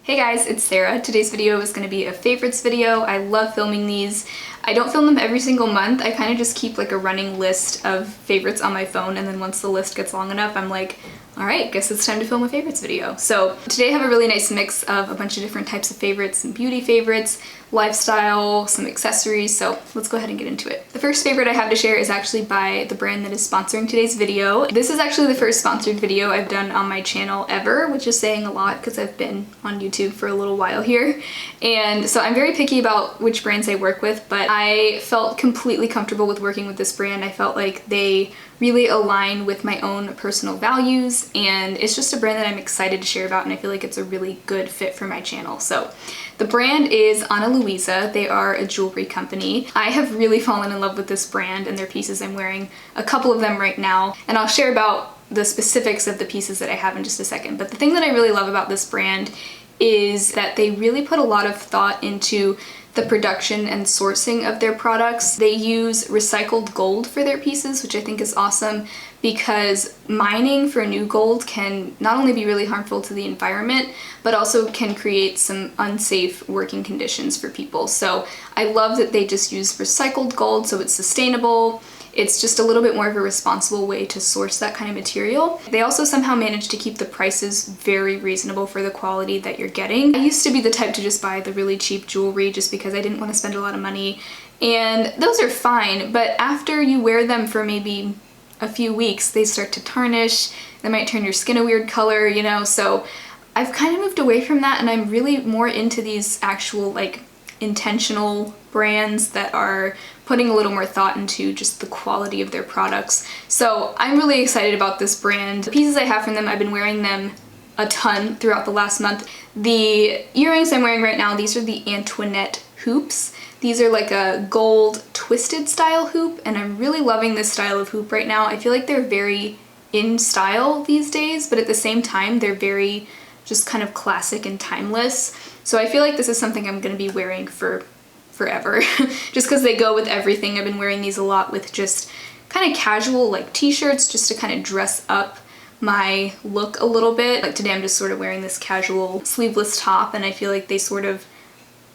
Hey guys, it's Sarah. Today's video is going to be a favorites video. I love filming these. I don't film them every single month. I kind of just keep like a running list of favorites on my phone, and then once the list gets long enough, I'm like, alright, guess it's time to film a favorites video. So today I have a really nice mix of a bunch of different types of favorites, some beauty favorites, lifestyle, some accessories, so let's go ahead and get into it. The first favorite I have to share is actually by the brand that is sponsoring today's video. This is actually the first sponsored video I've done on my channel ever, which is saying a lot because I've been on YouTube for a little while here. And so I'm very picky about which brands I work with, but I felt completely comfortable with working with this brand. I felt like they really align with my own personal values, and it's just a brand that I'm excited to share about, and I feel like it's a really good fit for my channel. So the brand is Luisa. They are a jewelry company. I have really fallen in love with this brand and their pieces. I'm wearing a couple of them right now, and I'll share about the specifics of the pieces that I have in just a second. But the thing that I really love about this brand is that they really put a lot of thought into the production and sourcing of their products. They use recycled gold for their pieces, which I think is awesome because mining for new gold can not only be really harmful to the environment, but also can create some unsafe working conditions for people. So I love that they just use recycled gold, so it's sustainable. It's just a little bit more of a responsible way to source that kind of material. They also somehow manage to keep the prices very reasonable for the quality that you're getting. I used to be the type to just buy the really cheap jewelry just because I didn't want to spend a lot of money, and those are fine, but after you wear them for maybe a few weeks, they start to tarnish. They might turn your skin a weird color, you know, so I've kind of moved away from that, and I'm really more into these actual like intentional brands that are putting a little more thought into just the quality of their products. So I'm really excited about this brand. The pieces I have from them, I've been wearing them a ton throughout the last month. The earrings I'm wearing right now, these are the Antoinette hoops. These are like a gold twisted style hoop, and I'm really loving this style of hoop right now. I feel like they're very in style these days, but at the same time, they're very just kind of classic and timeless. So I feel like this is something I'm gonna be wearing for forever, just because they go with everything. I've been wearing these a lot with just kind of casual like t-shirts, just to kind of dress up my look a little bit. Like today I'm just sort of wearing this casual sleeveless top, and I feel like they sort of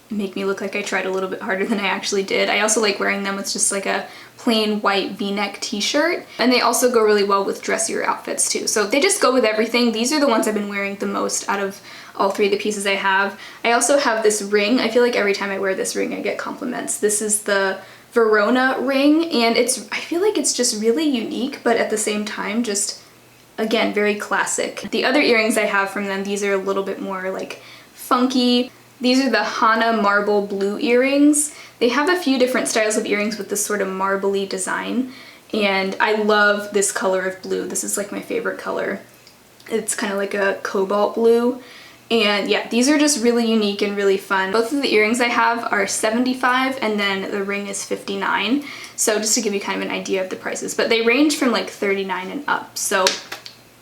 make me look like I tried a little bit harder than I actually did. I also like wearing them with just like a plain white v-neck t-shirt, and they also go really well with dressier outfits too. So they just go with everything. These are the ones I've been wearing the most out of all three of the pieces I have. I also have this ring. I feel like every time I wear this ring I get compliments. This is the Verona ring, and I feel like it's just really unique, but at the same time just, again, very classic. The other earrings I have from them, these are a little bit more like funky. These are the Hana marble blue earrings. They have a few different styles of earrings with this sort of marbly design, and I love this color of blue. This is like my favorite color. It's kind of like a cobalt blue. And yeah, these are just really unique and really fun. Both of the earrings I have are $75, and then the ring is $59. So just to give you kind of an idea of the prices, but they range from like $39 and up. So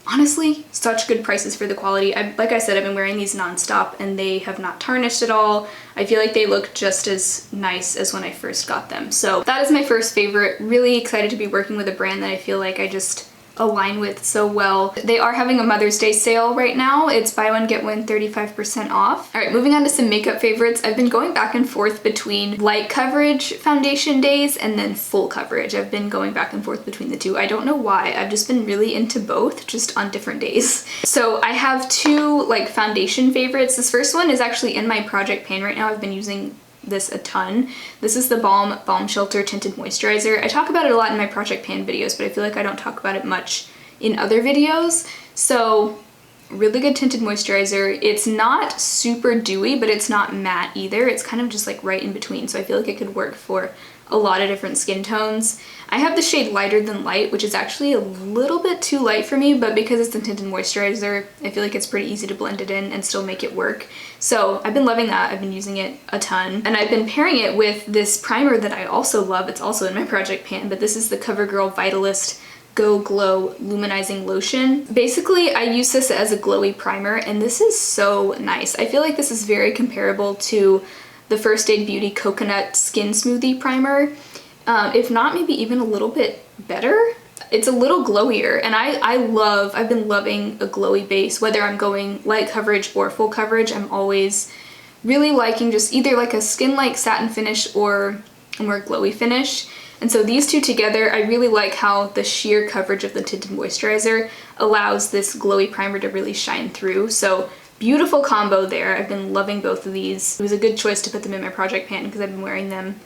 honestly, such good prices for the quality. Like I said, I've been wearing these nonstop and they have not tarnished at all. I feel like they look just as nice as when I first got them. So that is my first favorite. Really excited to be working with a brand that I feel like I just align with so well. They are having a Mother's Day sale right now. It's buy one get one 35% off. All right, moving on to some makeup favorites. I've been going back and forth between light coverage foundation days and then full coverage. I've been going back and forth between the two. I don't know why. I've just been really into both, just on different days. So I have two like foundation favorites. This first one is actually in my project pan right now. I've been using this a ton. This is the Balm Shelter Tinted Moisturizer. I talk about it a lot in my project pan videos, but I feel like I don't talk about it much in other videos. So really good tinted moisturizer. It's not super dewy, but it's not matte either. It's kind of just like right in between. So I feel like it could work for a lot of different skin tones. I have the shade Lighter Than Light, which is actually a little bit too light for me, but because it's a tinted moisturizer, I feel like it's pretty easy to blend it in and still make it work. So I've been loving that. I've been using it a ton. And I've been pairing it with this primer that I also love. It's also in my project pan, but this is the CoverGirl Vitalist Go Glow Luminizing Lotion. Basically, I use this as a glowy primer, and this is so nice. I feel like this is very comparable to the First Aid Beauty Coconut Skin Smoothie Primer. If not, maybe even a little bit better. it's a little glowier, and I've been loving a glowy base, whether I'm going light coverage or full coverage. I'm always really liking just either like a skin-like satin finish or a more glowy finish. And so these two together, I really like how the sheer coverage of the Tinted Moisturizer allows this glowy primer to really shine through. So beautiful combo there. I've been loving both of these. It was a good choice to put them in my project pan because I've been wearing them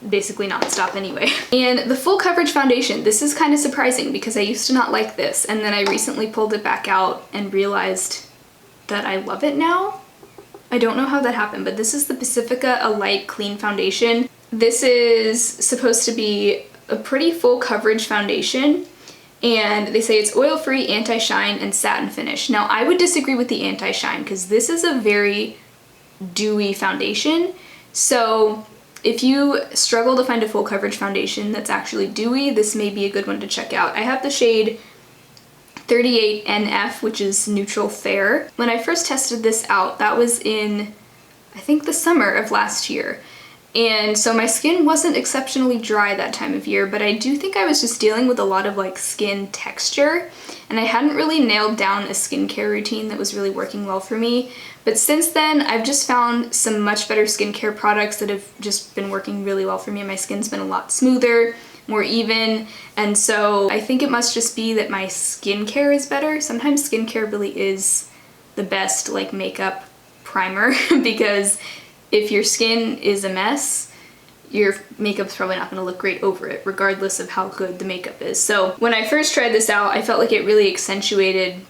basically non-stop anyway. And the full coverage foundation, this is kind of surprising because I used to not like this, and then I recently pulled it back out and realized that I love it now. I don't know how that happened, but this is the Pacifica Alight Clean Foundation. This is supposed to be a pretty full coverage foundation, and they say it's oil-free, anti-shine, and satin finish. Now, I would disagree with the anti-shine because this is a very dewy foundation. So if you struggle to find a full coverage foundation that's actually dewy, this may be a good one to check out. I have the shade 38NF, which is neutral fair. When I first tested this out, that was in, I think, the summer of last year. And so my skin wasn't exceptionally dry that time of year, but I do think I was just dealing with a lot of like skin texture, and I hadn't really nailed down a skincare routine that was really working well for me. But since then, I've just found some much better skincare products that have just been working really well for me, and my skin's been a lot smoother, more even, and so I think it must just be that my skincare is better. Sometimes skincare really is the best like makeup primer because if your skin is a mess, your makeup's probably not gonna look great over it, regardless of how good the makeup is. So when I first tried this out, I felt like it really accentuated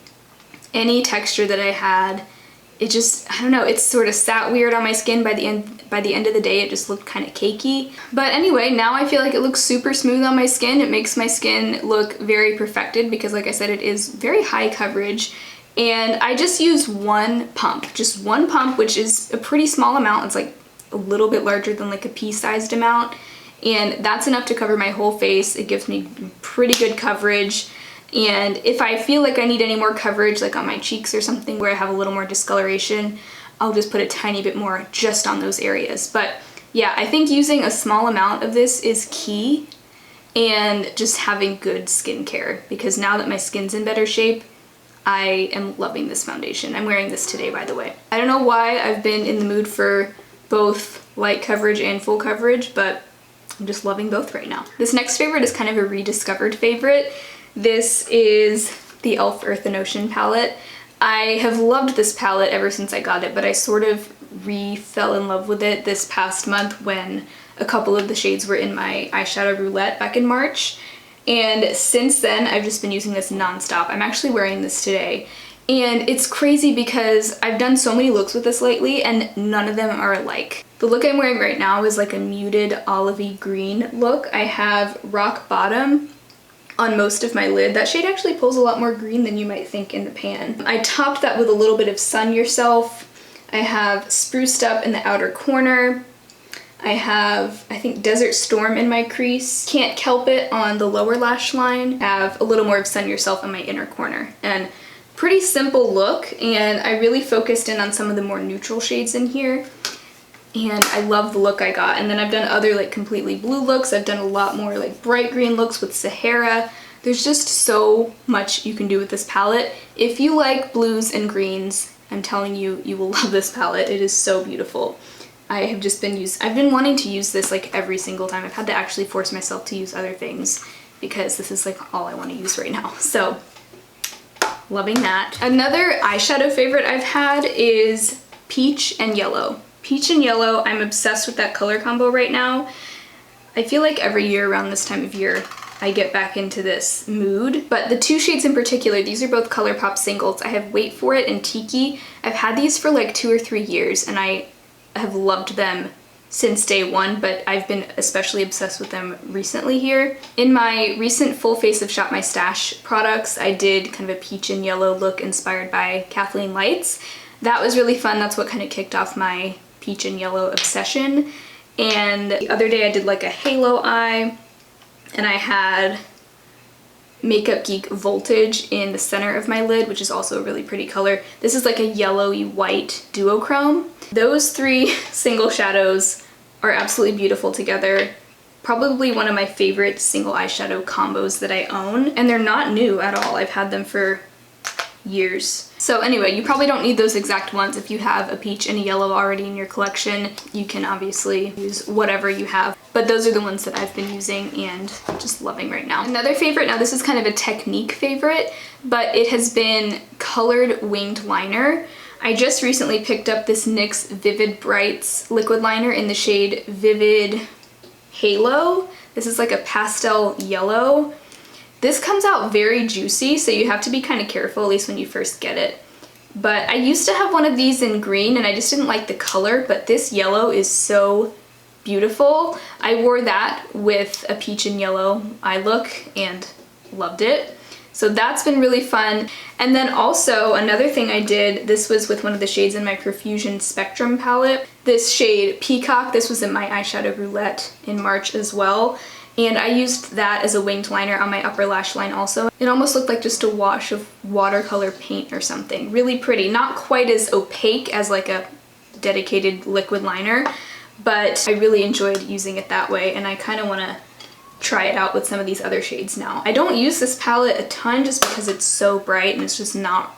any texture that I had. It just, I don't know, it sort of sat weird on my skin. By the end of the day, it just looked kind of cakey. But anyway, now I feel like it looks super smooth on my skin. It makes my skin look very perfected because, like I said, it is very high coverage. And I just use just one pump, which is a pretty small amount. It's like a little bit larger than like a pea-sized amount. And that's enough to cover my whole face. It gives me pretty good coverage. And if I feel like I need any more coverage, like on my cheeks or something where I have a little more discoloration, I'll just put a tiny bit more just on those areas. But yeah, I think using a small amount of this is key, and just having good skincare, because now that my skin's in better shape, I am loving this foundation. I'm wearing this today, by the way. I don't know why I've been in the mood for both light coverage and full coverage, but I'm just loving both right now. This next favorite is kind of a rediscovered favorite. This is the e.l.f. Earth and Ocean palette. I have loved this palette ever since I got it, but I sort of fell in love with it this past month when a couple of the shades were in my eyeshadow roulette back in March. And since then, I've just been using this nonstop. I'm actually wearing this today. And it's crazy because I've done so many looks with this lately and none of them are alike. The look I'm wearing right now is like a muted olivey green look. I have Rock Bottom on most of my lid. That shade actually pulls a lot more green than you might think in the pan. I topped that with a little bit of Sun Yourself. I have Spruced Up in the outer corner. I have, I think, Desert Storm in my crease. Can't Kelp It on the lower lash line. I have a little more of Sun Yourself in my inner corner. And pretty simple look, and I really focused in on some of the more neutral shades in here. And I love the look I got. And then I've done other like completely blue looks. I've done a lot more like bright green looks with Sahara. There's just so much you can do with this palette. If you like blues and greens, I'm telling you, you will love this palette. It is so beautiful. I've been wanting to use this like every single time. I've had to actually force myself to use other things because this is like all I want to use right now. So loving that. Another eyeshadow favorite I've had is Peach and Yellow. Peach and Yellow, I'm obsessed with that color combo right now. I feel like every year around this time of year, I get back into this mood. But the two shades in particular, these are both ColourPop singles. I have Wait For It and Tiki. I've had these for like 2 or 3 years and I have loved them since day one, but I've been especially obsessed with them recently here. In my recent Full Face of Shop My Stash products, I did kind of a peach and yellow look inspired by Kathleen Lights. That was really fun. That's what kind of kicked off my peach and yellow obsession. And the other day I did like a halo eye, and I had MakeupGeek Voltage in the center of my lid, which is also a really pretty color. This is like a yellowy white duochrome. Those three single shadows are absolutely beautiful together. probably one of my favorite single eyeshadow combos that I own, and they're not new at all. I've had them for years. So anyway, you probably don't need those exact ones. If you have a peach and a yellow already in your collection, you can obviously use whatever you have. But those are the ones that I've been using and just loving right now. Another favorite, now this is kind of a technique favorite, but it has been colored winged liner. I just recently picked up this NYX Vivid Brights liquid liner in the shade Vivid Halo. This is like a pastel yellow. This comes out very juicy, so you have to be kind of careful, at least when you first get it. But I used to have one of these in green and I just didn't like the color, but this yellow is so beautiful. I wore that with a peach and yellow eye look and loved it. So that's been really fun. And then also another thing I did, this was with one of the shades in my Profusion Spectrum palette. This shade Peacock, this was in my eyeshadow roulette in March as well. And I used that as a winged liner on my upper lash line also. It almost looked like just a wash of watercolor paint or something. Really pretty. Not quite as opaque as like a dedicated liquid liner, but I really enjoyed using it that way, and I kind of want to try it out with some of these other shades now. I don't use this palette a ton just because it's so bright and it's just not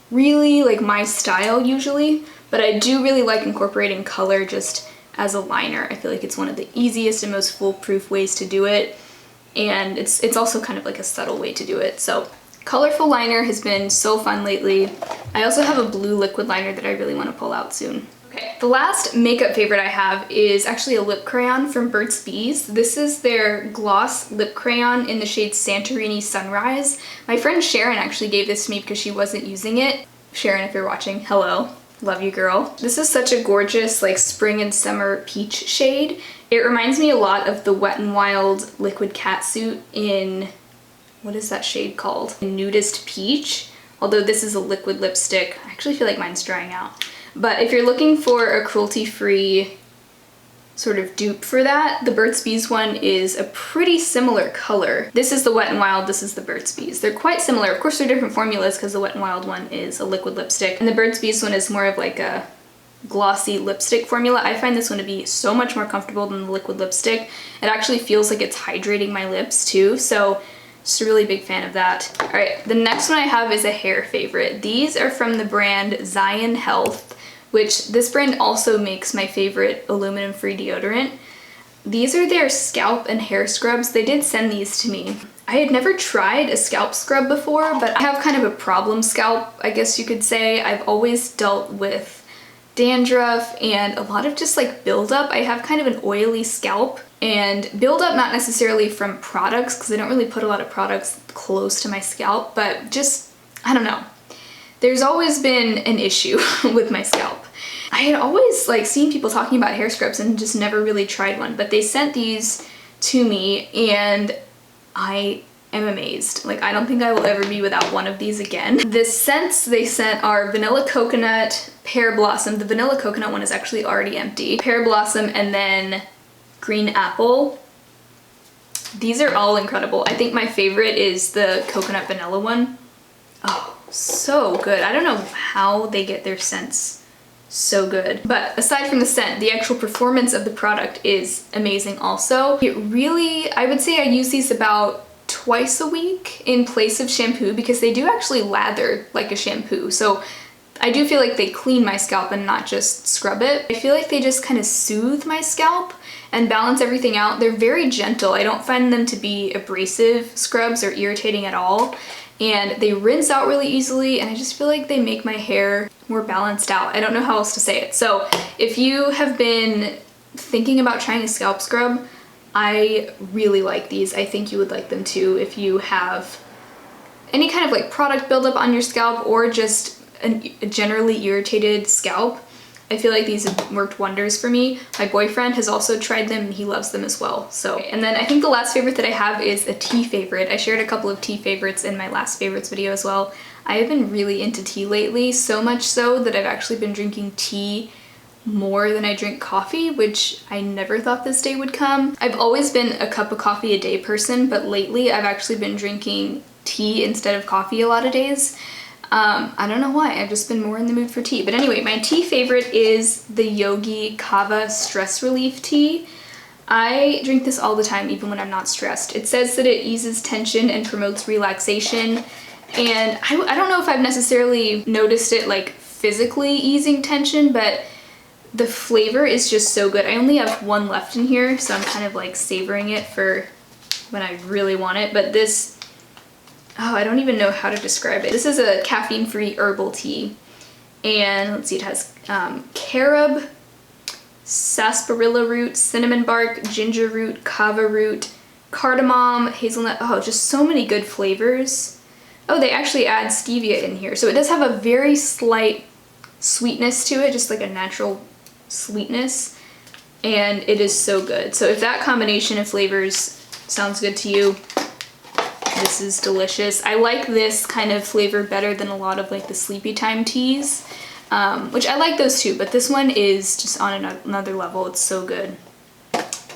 really like my style usually, but I do really like incorporating color just as a liner. I feel like it's one of the easiest and most foolproof ways to do it, and it's also kind of like a subtle way to do it. So colorful liner has been so fun lately. I also have a blue liquid liner that I really want to pull out soon. Okay, the last makeup favorite I have is actually a lip crayon from Burt's Bees. This is their gloss lip crayon in the shade Santorini Sunrise. My friend Sharon actually gave this to me because she wasn't using it. Sharon, if you're watching, hello. Love you, girl. This is such a gorgeous like spring and summer peach shade. It reminds me a lot of the Wet n Wild liquid catsuit in, what is that shade called? Nudist Peach. Although this is a liquid lipstick. I actually feel like mine's drying out. But if you're looking for a cruelty-free sort of dupe for that, the Burt's Bees one is a pretty similar color. This is the Wet n Wild, this is the Burt's Bees. They're quite similar. Of course, they're different formulas because the Wet n Wild one is a liquid lipstick and the Burt's Bees one is more of like a glossy lipstick formula. I find this one to be so much more comfortable than the liquid lipstick. It actually feels like it's hydrating my lips too, so just a really big fan of that. All right, the next one I have is a hair favorite. These are from the brand Zion Health, which this brand also makes my favorite aluminum-free deodorant. These are their scalp and hair scrubs. They did send these to me. I had never tried a scalp scrub before, but I have kind of a problem scalp, I guess you could say. I've always dealt with dandruff and a lot of just like buildup. I have kind of an oily scalp, and buildup not necessarily from products because I don't really put a lot of products close to my scalp, but just, I don't know. There's always been an issue with my scalp. I had always like seen people talking about hair scrubs and just never really tried one, but they sent these to me and I am amazed. Like, I don't think I will ever be without one of these again. The scents they sent are vanilla coconut, pear blossom. The vanilla coconut one is actually already empty. Pear blossom and then green apple. These are all incredible. I think my favorite is the coconut vanilla one. Oh, so good. I don't know how they get their scents so good. But aside from the scent, the actual performance of the product is amazing also. It really, I would say I use these about twice a week in place of shampoo because they do actually lather like a shampoo. So I do feel like they clean my scalp and not just scrub it. I feel like they just kind of soothe my scalp and balance everything out. They're very gentle. I don't find them to be abrasive scrubs or irritating at all. And they rinse out really easily, and I just feel like they make my hair more balanced out. I don't know how else to say it. So if you have been thinking about trying a scalp scrub, I really like these. I think you would like them too if you have any kind of like product buildup on your scalp or just a generally irritated scalp. I feel like these have worked wonders for me. My boyfriend has also tried them and he loves them as well. So, and then I think the last favorite that I have is a tea favorite. I shared a couple of tea favorites in my last favorites video as well. I have been really into tea lately, so much so that I've actually been drinking tea more than I drink coffee, which I never thought this day would come. I've always been a cup of coffee a day person, but lately I've actually been drinking tea instead of coffee a lot of days. I don't know why, I've just been more in the mood for tea. But anyway, my tea favorite is the Yogi Kava Stress Relief Tea. I drink this all the time, even when I'm not stressed. It says that it eases tension and promotes relaxation. And I don't know if I've necessarily noticed it like physically easing tension, but the flavor is just so good. I only have one left in here, so I'm kind of like savoring it for when I really want it. But this, oh, I don't even know how to describe it. This is a caffeine-free herbal tea. And let's see, it has carob, sarsaparilla root, cinnamon bark, ginger root, kava root, cardamom, hazelnut. Oh, just so many good flavors. Oh, they actually add stevia in here. So it does have a very slight sweetness to it, just like a natural sweetness. And it is so good. So if that combination of flavors sounds good to you, this is delicious. I like this kind of flavor better than a lot of like the sleepy time teas, which I like those too, but this one is just on another level. It's so good.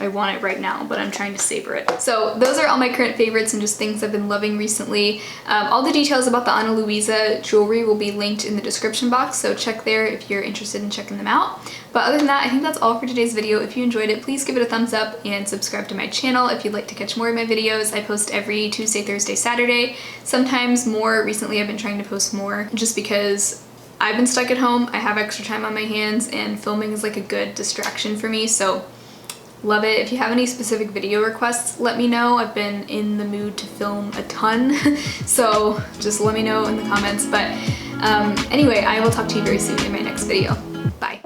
I want it right now, but I'm trying to savor it. So those are all my current favorites and just things I've been loving recently. All the details about the Ana Luisa jewelry will be linked in the description box, so check there if you're interested in checking them out. But other than that, I think that's all for today's video. If you enjoyed it, please give it a thumbs up and subscribe to my channel if you'd like to catch more of my videos. I post every Tuesday, Thursday, Saturday, sometimes more. Recently I've been trying to post more just because I've been stuck at home. I have extra time on my hands and filming is like a good distraction for me, so love it. If you have any specific video requests, let me know. I've been in the mood to film a ton, so just let me know in the comments. But anyway, I will talk to you very soon in my next video. Bye.